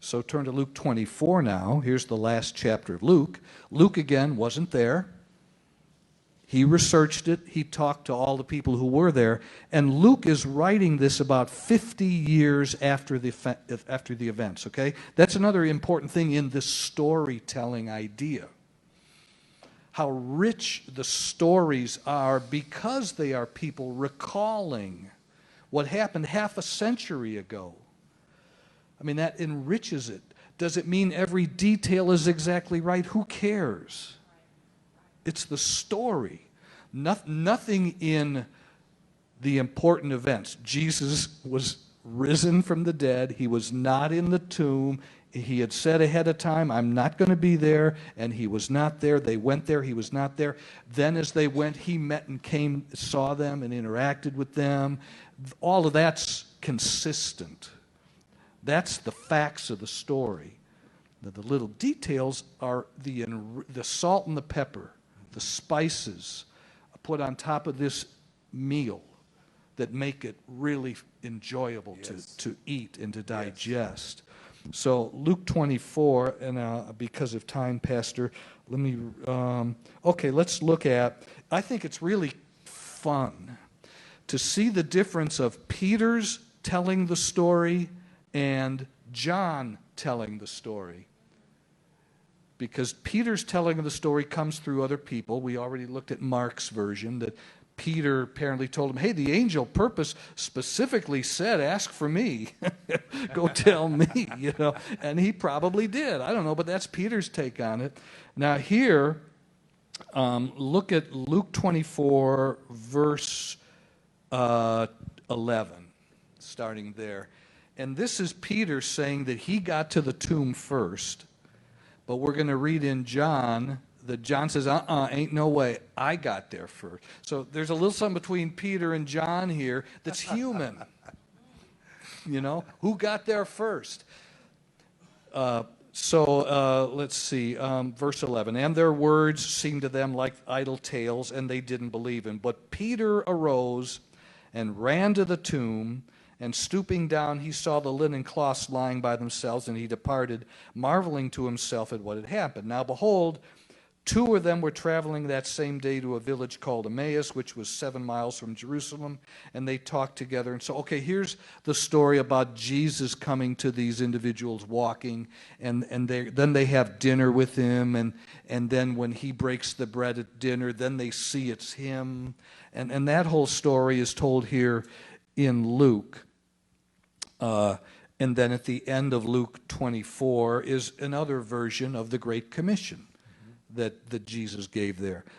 So turn to Luke 24 now. Here's the last chapter of Luke. Luke, again, wasn't there. He researched it. He talked to all the people who were there. And Luke is writing this about 50 years after the events, okay? That's another important thing in this storytelling idea. How rich the stories are because they are people recalling what happened half a century ago. I mean, that enriches it. Does it mean every detail is exactly right? Who cares? It's the story. Nothing in the important events. Jesus was risen from the dead. He was not in the tomb. He had said ahead of time, I'm not going to be there, and he was not there. They went there, he was not there. Then as they went, he met and came, saw them and interacted with them. All of that's consistent. That's the facts of the story. The little details are the salt and the pepper, the spices put on top of this meal that make it really enjoyable to eat and to digest. So Luke 24, and because of time, Pastor, let me, let's look at, I think it's really fun to see the difference of Peter's telling the story and John telling the story. Because Peter's telling of the story comes through other people. We already looked at Mark's version, that Peter apparently told him, hey, the angel purpose specifically said, ask for me. Go tell me, And he probably did. I don't know, but that's Peter's take on it. Now here, look at Luke 24, verse 11, starting there. And this is Peter saying that he got to the tomb first. But we're going to read in John that John says, ain't no way, I got there first. So there's a little something between Peter and John here that's human. Who got there first? Let's see, verse 11. And their words seemed to them like idle tales, and they didn't believe him. But Peter arose and ran to the tomb, and stooping down, he saw the linen cloths lying by themselves, and he departed, marveling to himself at what had happened. Now behold, two of them were traveling that same day to a village called Emmaus, which was 7 miles from Jerusalem, and they talked together. And so, here's the story about Jesus coming to these individuals walking, and then they have dinner with him, and then when he breaks the bread at dinner, then they see it's him. And that whole story is told here in Luke. And then at the end of Luke 24 is another version of the Great Commission that Jesus gave there.